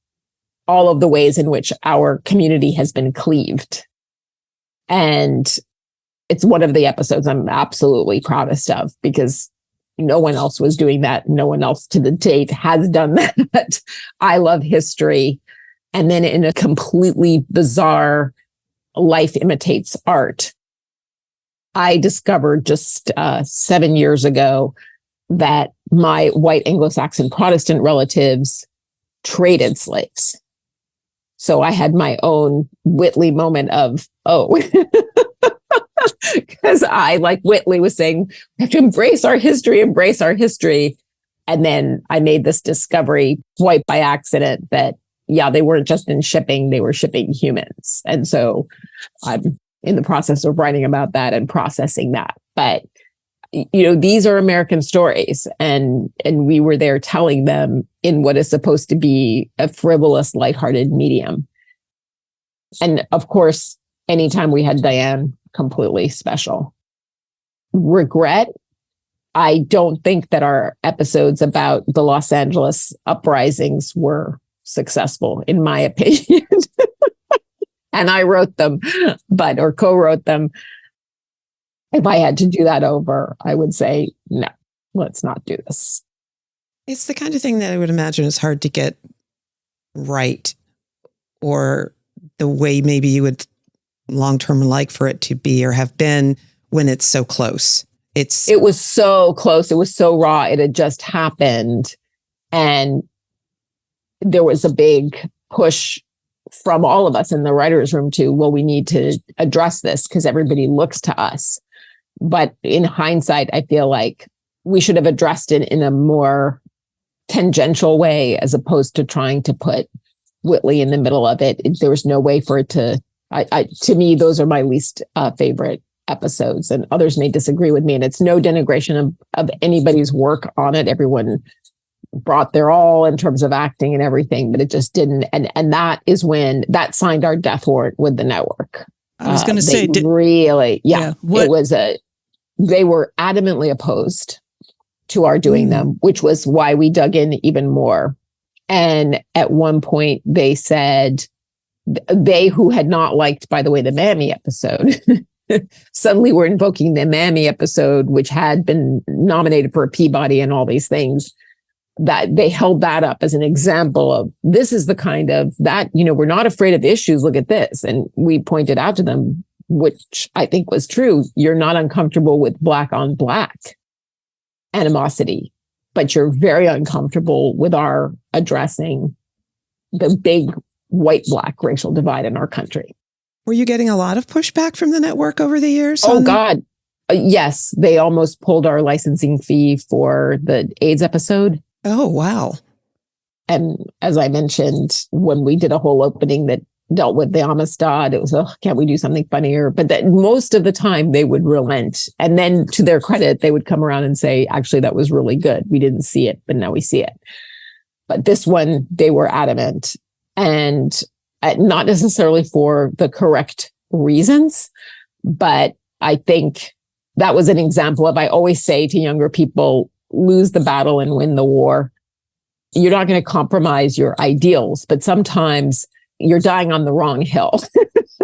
all of the ways in which our community has been cleaved. And it's one of the episodes I'm absolutely proudest of, because no one else was doing that. No one else to the date has done that. I love history. And then in a completely bizarre life imitates art, I discovered just 7 years ago that my white Anglo-Saxon Protestant relatives traded slaves. So I had my own Whitley moment of, because I, like Whitley was saying, we have to embrace our history. And then I made this discovery quite by accident that, they weren't just in shipping, they were shipping humans. And so I'm in the process of writing about that and processing that. But these are American stories, and we were there telling them in what is supposed to be a frivolous, lighthearted medium. And of course, anytime we had Diahann, completely special. Regret, I don't think that our episodes about the Los Angeles uprisings were successful, in my opinion. And I wrote them, or co-wrote them. If I had to do that over, I would say, no, let's not do this. It's the kind of thing that I would imagine is hard to get right, or the way maybe you would long-term like for it to be or have been when it's so close. It was so close. It was so raw. It had just happened. And there was a big push from all of us in the writer's room to, well, we need to address this because everybody looks to us. But in hindsight, I feel like we should have addressed it in a more tangential way, as opposed to trying to put Whitley in the middle of it. There was no way for it to, to me, those are my least favorite episodes, and others may disagree with me. And it's no denigration of anybody's work on it. Everyone brought their all in terms of acting and everything, but it just didn't. And that is when that signed our death warrant with the network. I was going to say, they were adamantly opposed to our doing them, which was why we dug in even more. And at one point they said, they who had not liked, by the way, the Mammy episode, suddenly were invoking the Mammy episode, which had been nominated for a Peabody and all these things, that they held that up as an example of, this is the kind of that, we're not afraid of issues. Look at this. And we pointed out to them, which I think was true. You're not uncomfortable with Black on Black animosity, but you're very uncomfortable with our addressing the big white-Black racial divide in our country. Were you getting a lot of pushback from the network over the years? Oh, God. Yes. They almost pulled our licensing fee for the AIDS episode. Oh, wow. And as I mentioned, when we did a whole opening that dealt with the Amistad, it was, can't we do something funnier? But that most of the time they would relent. And then to their credit, they would come around and say, actually, that was really good. We didn't see it, but now we see it. But this one, they were adamant. And not necessarily for the correct reasons, but I think that was an example of, I always say to younger people, lose the battle and win the war. You're not going to compromise your ideals, but sometimes you're dying on the wrong hill.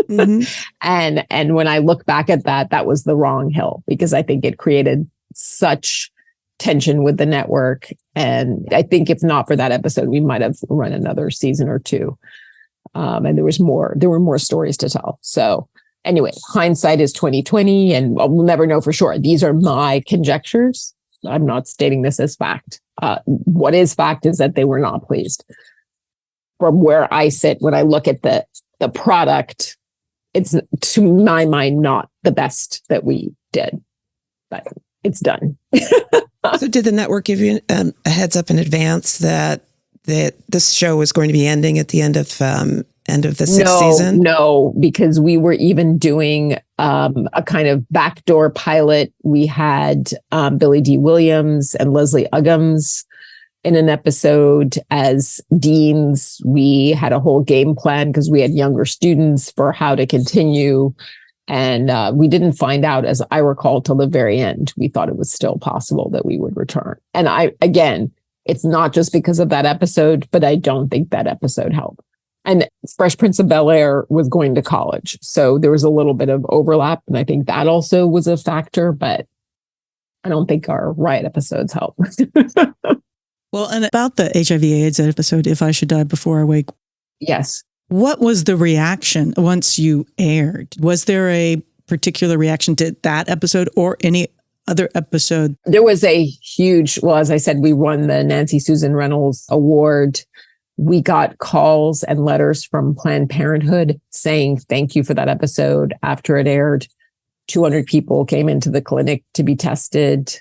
Mm-hmm. And when I look back at that, that was the wrong hill, because I think it created such tension with the network. And I think if not for that episode, we might have run another season or two. And there were more stories to tell. So anyway, hindsight is 2020, and we'll never know for sure. These are my conjectures. I'm not stating this as fact. What is fact is that they were not pleased. From where I sit, when I look at the product, it's, to my mind, not the best that we did, but it's done. So did the network give you a heads up in advance that this show was going to be ending at the end of the sixth season? No, because we were even doing a kind of backdoor pilot. We had Billy D. Williams and Leslie Uggams in an episode as deans. We had a whole game plan because we had younger students for how to continue. And we didn't find out, as I recall, till the very end. We thought it was still possible that we would return. And it's not just because of that episode, but I don't think that episode helped. And Fresh Prince of Bel-Air was going to college. So there was a little bit of overlap. And I think that also was a factor, but I don't think our Riot episodes help. Well, and about the HIV/AIDS episode, If I Should Die Before I Wake. Yes. What was the reaction once you aired? Was there a particular reaction to that episode or any other episode? There was a huge, as I said, we won the Nancy Susan Reynolds Award. We got calls and letters from Planned Parenthood saying thank you for that episode after it aired. 200 people came into the clinic to be tested.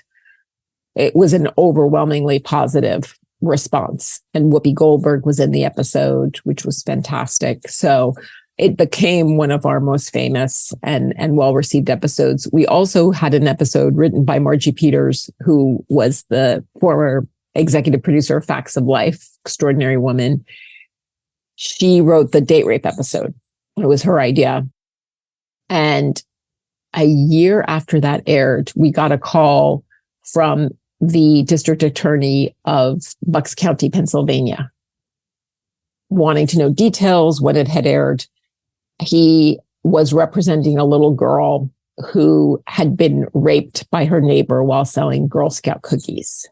It was an overwhelmingly positive response. And Whoopi Goldberg was in the episode, which was fantastic. So it became one of our most famous and well-received episodes. We also had an episode written by Margie Peters, who was the former executive producer of Facts of Life, extraordinary woman. She wrote the date rape episode. It was her idea. And a year after that aired, we got a call from the district attorney of Bucks County, Pennsylvania, wanting to know details when it had aired. He was representing a little girl who had been raped by her neighbor while selling Girl Scout cookies.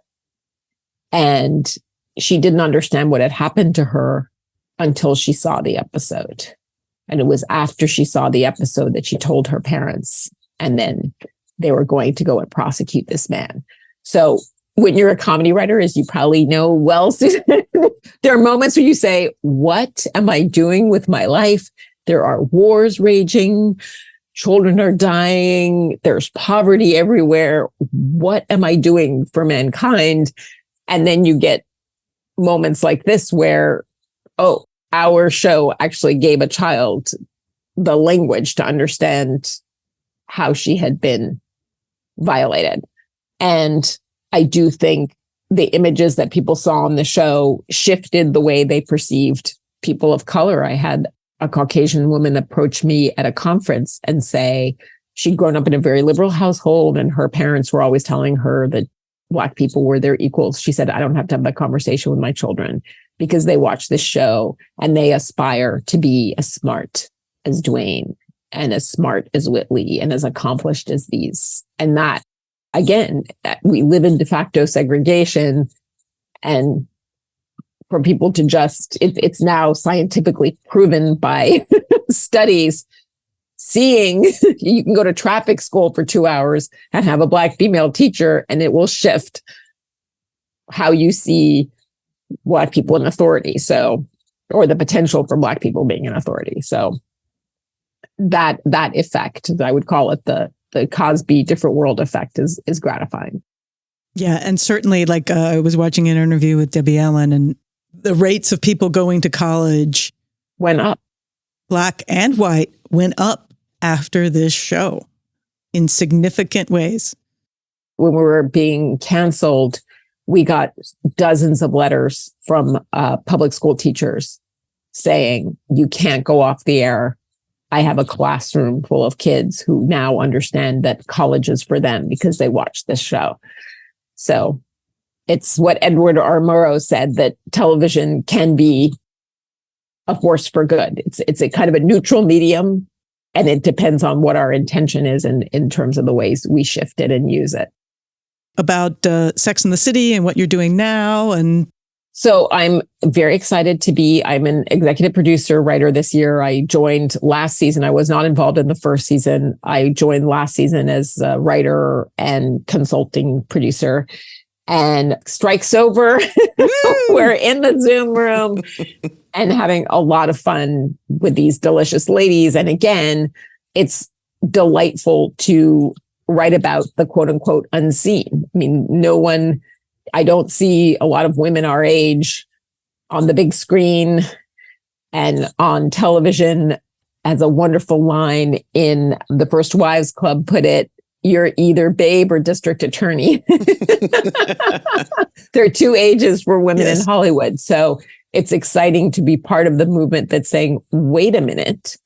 And she didn't understand what had happened to her until she saw the episode. And it was after she saw the episode that she told her parents, and then they were going to go and prosecute this man. So when you're a comedy writer, as you probably know well, Susan, there are moments where you say, what am I doing with my life? There are wars raging. Children are dying. There's poverty everywhere. What am I doing for mankind? And then you get moments like this where, oh, our show actually gave a child the language to understand how she had been violated. And I do think the images that people saw on the show shifted the way they perceived people of color. I had a Caucasian woman approach me at a conference and say she'd grown up in a very liberal household and her parents were always telling her that Black people were their equals. She said, I don't have to have that conversation with my children because they watch this show and they aspire to be as smart as Dwayne and as smart as Whitley and as accomplished as these. And that, again, we live in de facto segregation, and for people to just, it's now scientifically proven by studies, seeing you can go to traffic school for 2 hours and have a Black female teacher, and it will shift how you see Black people in authority. So, or the potential for Black people being in authority. So that effect, I would call it the Cosby different world effect, is gratifying. Yeah. And certainly, like I was watching an interview with Debbie+allen, and the rates of people going to college went up. Black and white went up after this show in significant ways. When we were being canceled, we got dozens of letters from public school teachers saying, you can't go off the air. I have a classroom full of kids who now understand that college is for them because they watched this show. So it's what Edward R. Murrow said, that television can be a force for good. It's a kind of a neutral medium, and it depends on what our intention is in terms of the ways we shift it and use it. About Sex and the City and what you're doing now. And so I'm very excited I'm an executive producer, writer this year. I joined last season. I was not involved in the first season. I joined last season as a writer and consulting producer. And strike's over. We're in the Zoom room and having a lot of fun with these delicious ladies. And again, it's delightful to write about the quote unquote unseen. I mean, I don't see a lot of women our age on the big screen and on television. As a wonderful line in the First Wives Club put it, you're either babe or district attorney. There are two ages for women in Hollywood. So it's exciting to be part of the movement that's saying, wait a minute,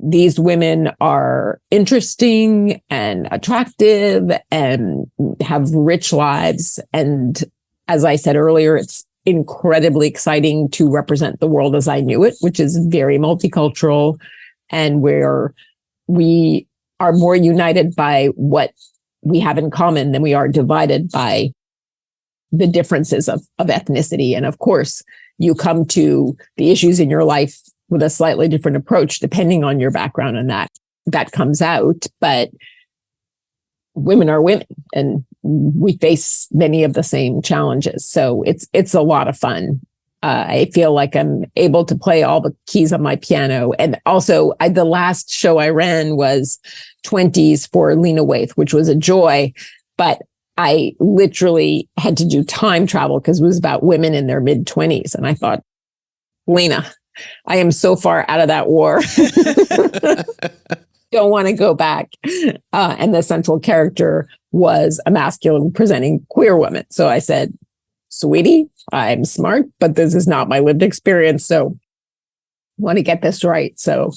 these women are interesting and attractive and have rich lives. And as I said earlier, it's incredibly exciting to represent the world as I knew it, which is very multicultural and where we are more united by what we have in common than we are divided by the differences of ethnicity. And of course, you come to the issues in your life with a slightly different approach, depending on your background, and that comes out. But women are women, and we face many of the same challenges. So it's a lot of fun. I feel like I'm able to play all the keys on my piano. And also, the last show I ran was 20s for Lena Waithe, which was a joy. But I literally had to do time travel because it was about women in their mid-20s. And I thought, Lena, I am so far out of that war. Don't want to go back. And the central character was a masculine presenting queer woman. So I said, sweetie, I'm smart, but this is not my lived experience. So I want to get this right. So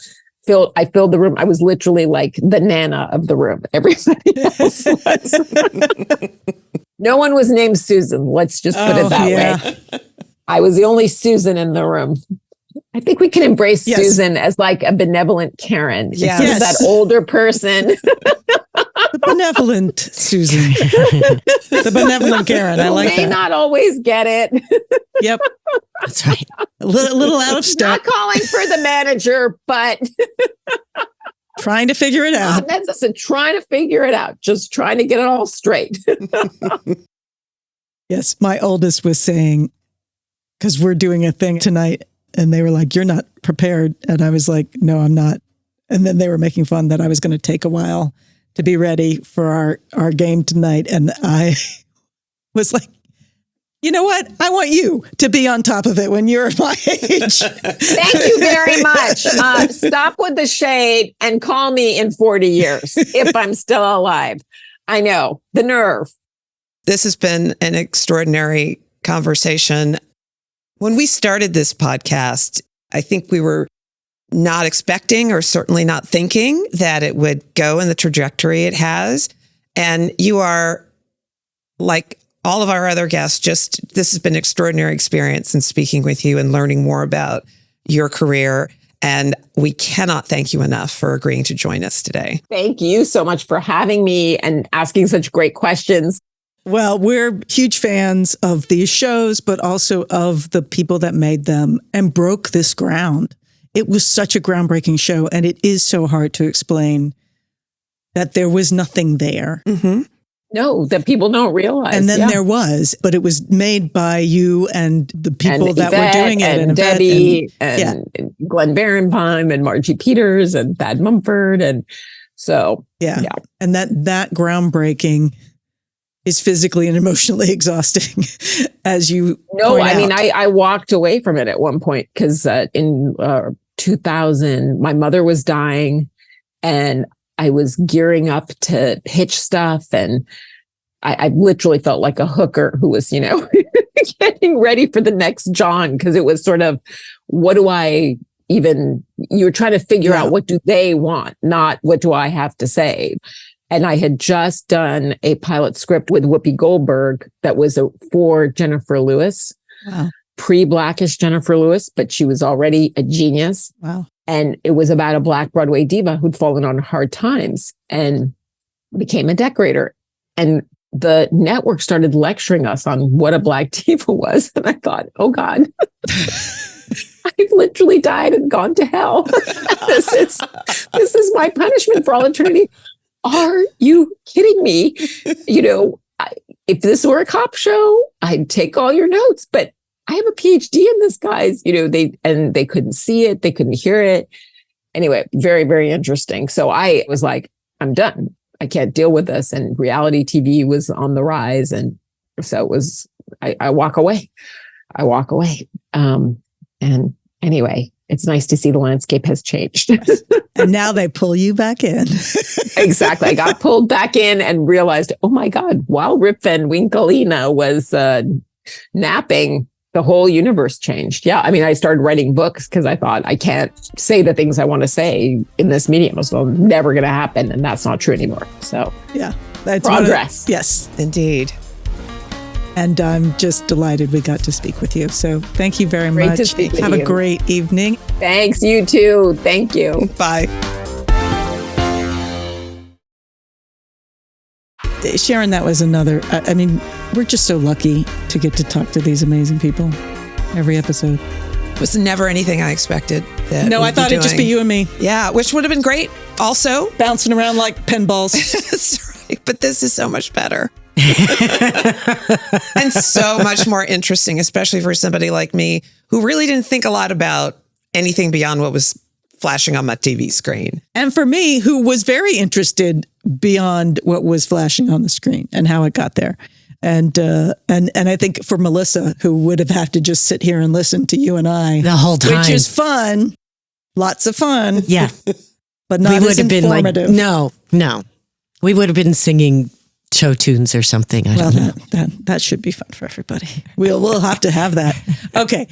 filled the room. I was literally like the Nana of the room. Everybody else was. No one was named Susan. Let's just put it that way. I was the only Susan in the room. I think we can embrace Susan as like a benevolent Karen. Yes. It's that older person. The benevolent Susan. The benevolent Karen. I like that. May not always get it. Yep. That's right. A little out of step. Not calling for the manager, but Trying to figure it out. That's trying to figure it out. Just trying to get it all straight. Yes. My oldest was saying, because we're doing a thing tonight, and they were like, "You're not prepared." And I was like, "No, I'm not." And then they were making fun that I was going to take a while to be ready for our game tonight. And I was like, you know what? I want you to be on top of it when you're my age. Thank you very much. Stop with the shade and call me in 40 years if I'm still alive. I know, the nerve. This has been an extraordinary conversation. When we started this podcast, I think we were not expecting, or certainly not thinking, that it would go in the trajectory it has. And you are, like all of our other guests, this has been an extraordinary experience in speaking with you and learning more about your career. And we cannot thank you enough for agreeing to join us today. Thank you so much for having me and asking such great questions. Well, we're huge fans of these shows, but also of the people that made them and broke this ground. It was such a groundbreaking show, and it is so hard to explain that there was nothing there. Mm-hmm. No, that people don't realize. And then there was, but it was made by you and the people and that Yvette were doing it. And Debbie and Glenn Barenboim and Margie Peters and Thad Mumford. And so, yeah. And that groundbreaking is physically and emotionally exhausting, as you point I out. mean, I walked away from it at one point because in 2000, my mother was dying and I was gearing up to pitch stuff. And I literally felt like a hooker who was, getting ready for the next John, because it was sort of, you're trying to figure out what do they want, not what do I have to say. And I had just done a pilot script with Whoopi Goldberg that was for Jennifer Lewis, pre-Blackish Jennifer Lewis, but she was already a genius. Wow. And it was about a Black Broadway diva who'd fallen on hard times and became a decorator. And the network started lecturing us on what a Black diva was. And I thought, oh God, I've literally died and gone to hell. This is my punishment for all eternity. Are you kidding me? If this were a cop show, I'd take all your notes, but I have a PhD in this, guys. They couldn't see it. They couldn't hear it. Anyway, very, very interesting. So I was like, I'm done. I can't deal with this. And reality TV was on the rise. And so it was, I walk away. And anyway, it's nice to see the landscape has changed. And now they pull you back in. Exactly. I got pulled back in and realized, oh my God, while Rip Van Winkleina was napping, the whole universe changed. Yeah. I mean, I started writing books because I thought I can't say the things I want to say in this medium. So never going to happen. And that's not true anymore. So yeah, that's progress. Yes, indeed. And I'm just delighted we got to speak with you. So thank you very much. To speak with Have you. a great evening. Thanks. You too. Thank you. Bye. Sharon, that was another. I mean, we're just so lucky to get to talk to these amazing people every episode. It was never anything I expected. No, I thought it'd just be you and me. Yeah, which would have been great also. Bouncing around like pinballs. That's right. But this is so much better. And so much more interesting, especially for somebody like me who really didn't think a lot about anything beyond what was flashing on my TV screen. And for me, who was very interested beyond what was flashing on the screen and how it got there. And I think for Melissa, who would have had to just sit here and listen to you and I the whole time, which is fun, lots of fun. Yeah, but not as informative. No, we would have been singing show tunes or something. I don't know. That should be fun for everybody. We'll have to have that. Okay.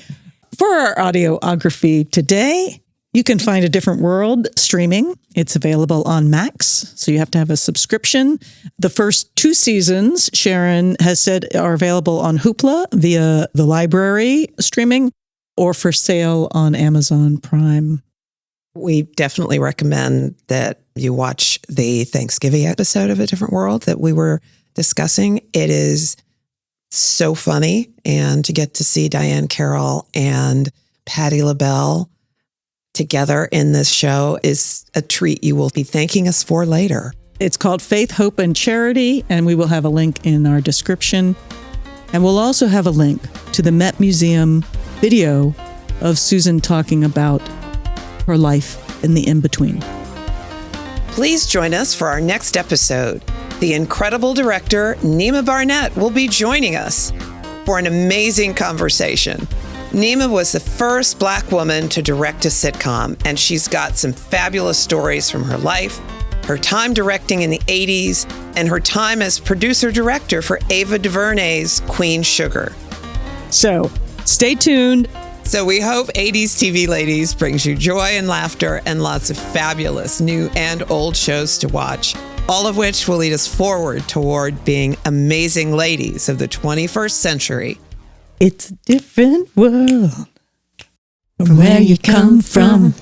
For our audiography today, You can find A Different World streaming. It's available on Max, so you have to have a subscription. The first 2 seasons, Sharon has said, are available on Hoopla via the library streaming or for sale on Amazon Prime. We definitely recommend that you watch the Thanksgiving episode of A Different World that we were discussing. It is so funny, and to get to see Diahann+carroll and Patti LaBelle together in this show is a treat you will be thanking us for later. It's called Faith, Hope, and Charity, and we will have a link in our description. And we'll also have a link to the Met Museum video of Susan talking about her life in the in-between. Please join us for our next episode. The incredible director, Nima Barnett, will be joining us for an amazing conversation. Nima was the first Black woman to direct a sitcom, and she's got some fabulous stories from her life, her time directing in the 80s, and her time as producer-director for Ava DuVernay's Queen Sugar. So, stay tuned. So we hope 80s TV Ladies brings you joy and laughter and lots of fabulous new and old shows to watch, all of which will lead us forward toward being amazing ladies of the 21st century. It's a different world from where you come from.